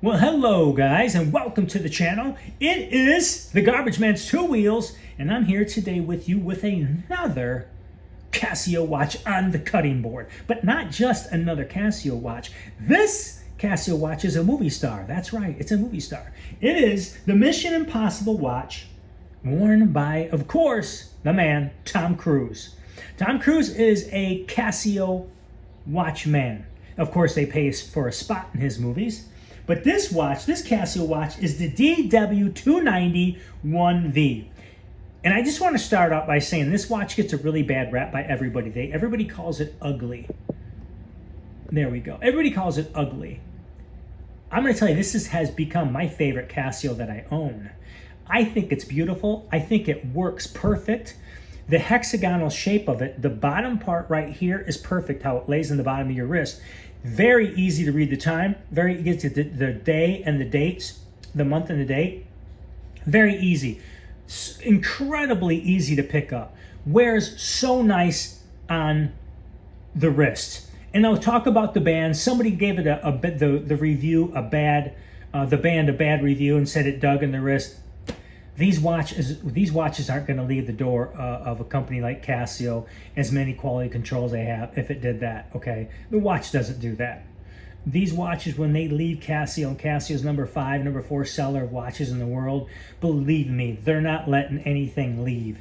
Well, hello guys, and welcome to the channel. It is the Garbage Man's Two Wheels, and I'm here today with you with another Casio watch on the cutting board. But not just another Casio watch. This Casio watch is a movie star. That's right, it's a movie star. It is the Mission Impossible watch worn by, of course, the man, Tom Cruise. Tom Cruise is a Casio watchman. Of course, they pay for a spot in his movies. But this watch, this Casio watch, is the DW290-1V. And I just want to start out by saying this watch gets a really bad rap by everybody. Everybody calls it ugly. There we go. Everybody calls it ugly. I'm going to tell you, this has become my favorite Casio that I own. I think it's beautiful. I think it works perfect. The hexagonal shape of it, the bottom part right here is perfect, how it lays in the bottom of your wrist. Very easy to read the time. Very easy to the day and the dates, the month and the date. Very easy. Incredibly easy to pick up. Wears so nice on the wrist. And I'll talk about the band. Somebody gave it the review a bad review and said it dug in the wrist. These watches aren't going to leave the door of a company like Casio as many quality controls they have if it did that, okay? The watch doesn't do that. These watches, when they leave Casio, and Casio's number 5, number 4 seller of watches in the world, believe me, they're not letting anything leave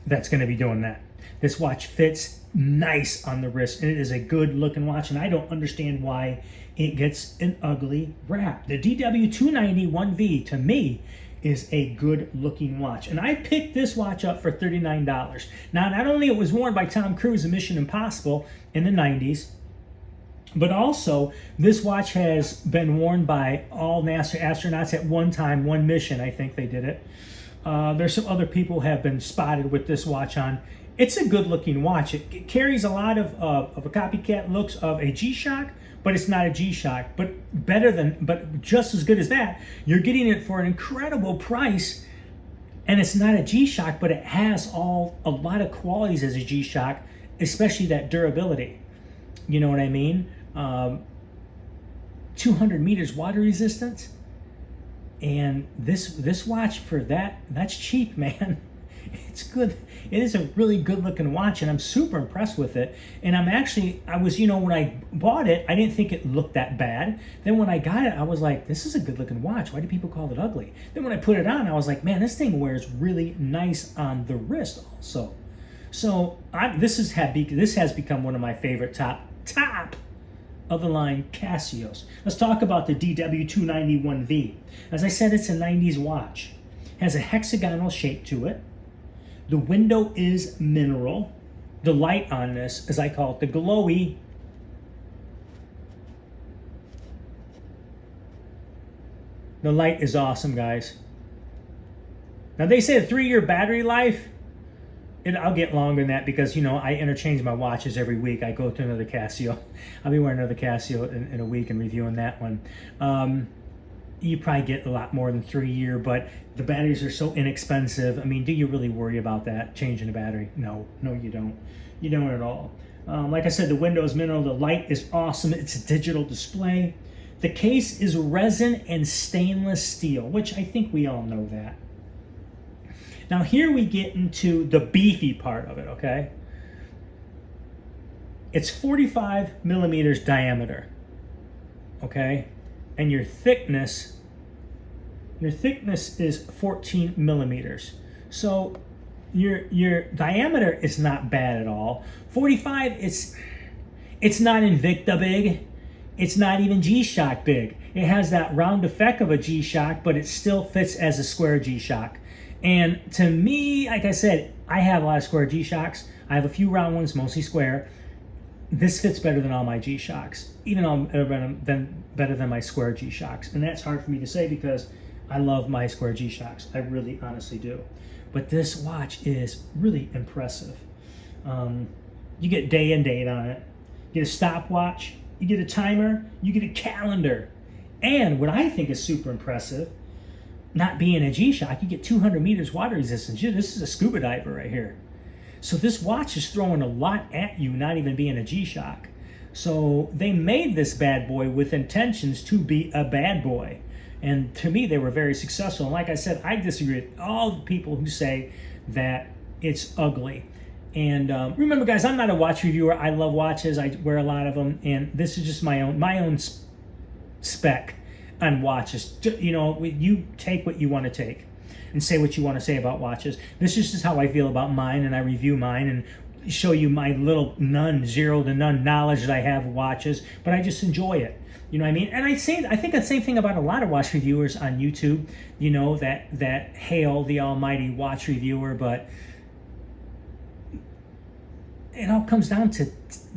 that's going to be doing that. This watch fits nice on the wrist, and it is a good looking watch, and I don't understand why it gets an ugly rap. The DW290-1V, to me, is a good looking watch. And I picked this watch up for $39. Now, not only it was worn by Tom Cruise in Mission Impossible in the 90s, but also this watch has been worn by all NASA astronauts at one time, one mission, I think they did it. There's some other people have been spotted with this watch on. It's a good looking watch. It carries a lot of a copycat looks of a G-Shock, but it's not a G-Shock. But just as good as that, you're getting it for an incredible price, and it's not a G-Shock, but it has a lot of qualities as a G-Shock, especially that durability. You know what I mean? 200 meters water resistance, and this watch for that's cheap, man. It's good. It is a really good looking watch, and I'm super impressed with it. And when I bought it, I didn't think it looked that bad. Then when I got it, I was like, this is a good looking watch. Why do people call it ugly? Then when I put it on, I was like, man, this thing wears really nice on the wrist also. So this has become one of my favorite top of the line Casios. Let's talk about the DW290-1V. As I said, it's a 90s watch. It has a hexagonal shape to it. The window is mineral. The light on this, as I call it, the glowy, the light is awesome, guys. Now they say a 3-year battery life. I'll get longer than that because, I interchange my watches every week. I go to another Casio. I'll be wearing another Casio in a week and reviewing that one. You probably get a lot more than 3 years, but the batteries are so inexpensive. I mean, do you really worry about that, changing the battery? No, you don't. You don't at all. Like I said, the window is mineral. The light is awesome. It's a digital display. The case is resin and stainless steel, which I think we all know that. Now here we get into the beefy part of it, okay? It's 45 millimeters diameter, okay? And your thickness is 14 millimeters. So your diameter is not bad at all. 45, it's not Invicta big. It's not even G-Shock big. It has that round effect of a G-Shock, but it still fits as a square G-Shock. And to me, like I said, I have a lot of square G-Shocks. I have a few round ones, mostly square. This fits better than all my G-Shocks, even better than my square G-Shocks. And that's hard for me to say because I love my square G-Shocks. I really, honestly do. But this watch is really impressive. You get day and date on it. You get a stopwatch. You get a timer. You get a calendar. And what I think is super impressive, not being a G-Shock, you get 200 meters water resistance. This is a scuba diver right here. So this watch is throwing a lot at you, not even being a G-Shock. So they made this bad boy with intentions to be a bad boy. And to me, they were very successful. And like I said, I disagree with all the people who say that it's ugly. And remember, guys, I'm not a watch reviewer. I love watches. I wear a lot of them. And this is just my own spec on watches. You know, you take what you want to take and say what you want to say about watches. This is just how I feel about mine, and I review mine and show you my little zero to none knowledge that I have of watches, but I just enjoy it. You know what I mean? And I think the same thing about a lot of watch reviewers on YouTube, you know, that hail the almighty watch reviewer, but it all comes down to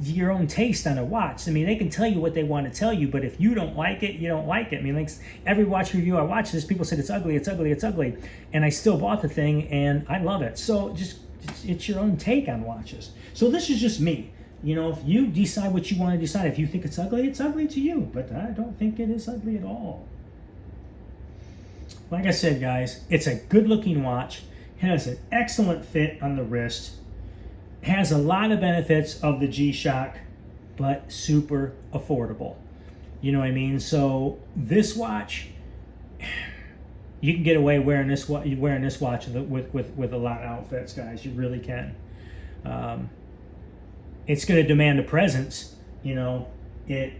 your own taste on a watch. I mean, they can tell you what they want to tell you, but if you don't like it, you don't like it. I mean, like every watch review I watch, people said it's ugly, it's ugly, it's ugly, and I still bought the thing, and I love it. So it's your own take on watches. So this is just me. You know, if you decide what you want to decide, if you think it's ugly to you, but I don't think it is ugly at all. Like I said, guys, it's a good-looking watch. It has an excellent fit on the wrist. Has a lot of benefits of the G-Shock, but super affordable. You know what I mean? So this watch, you can get away wearing this watch with a lot of outfits, guys. You really can. It's going to demand a presence. You know,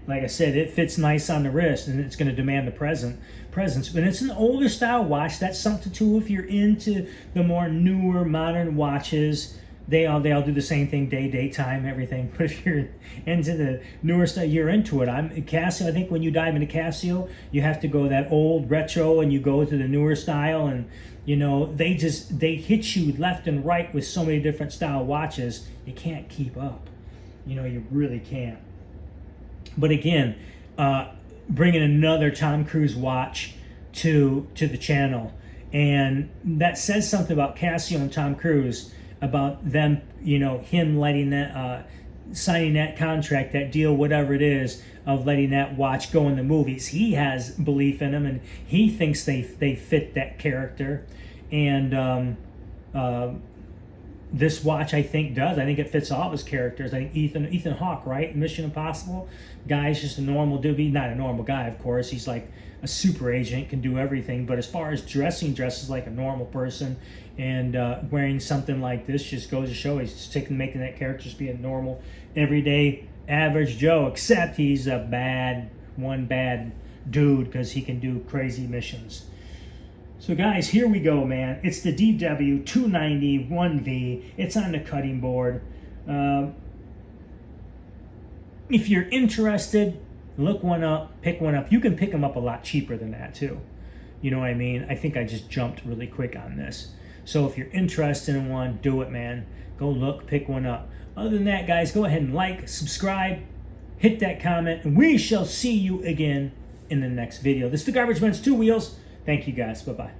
like I said, it fits nice on the wrist, and it's going to demand the presence. But it's an older style watch. That's something too. If you're into the more newer, modern watches, they all do the same thing, daytime, everything. But if you're into the newer stuff, you're into it. Casio. I think when you dive into Casio, you have to go that old retro, and you go to the newer style, and you know they hit you left and right with so many different style watches. You can't keep up. You know, you really can't. But again, bringing another Tom Cruise watch to the channel, and that says something about Casio and Tom Cruise, about them, you know, him letting that, signing that contract, that deal, whatever it is, of letting that watch go in the movies. He has belief in them, and he thinks they fit that character. And this watch, I think, does. I think it fits all of his characters. I think Ethan Hawke, right? Mission Impossible. Guy's just a normal dude. He's not a normal guy, of course. He's like a super agent, can do everything. But as far as dresses like a normal person, and wearing something like this just goes to show he's just making that character just be a normal, everyday, average Joe. Except he's a bad dude because he can do crazy missions. So guys, here we go, man. It's the DW290-1V. It's on the cutting board. If you're interested, look one up, pick one up. You can pick them up a lot cheaper than that too. You know what I mean? I think I just jumped really quick on this. So if you're interested in one, do it, man. Go look, pick one up. Other than that, guys, go ahead and like, subscribe, hit that comment, and we shall see you again in the next video. This is the Garbage Man's Two Wheels. Thank you, guys. Bye-bye.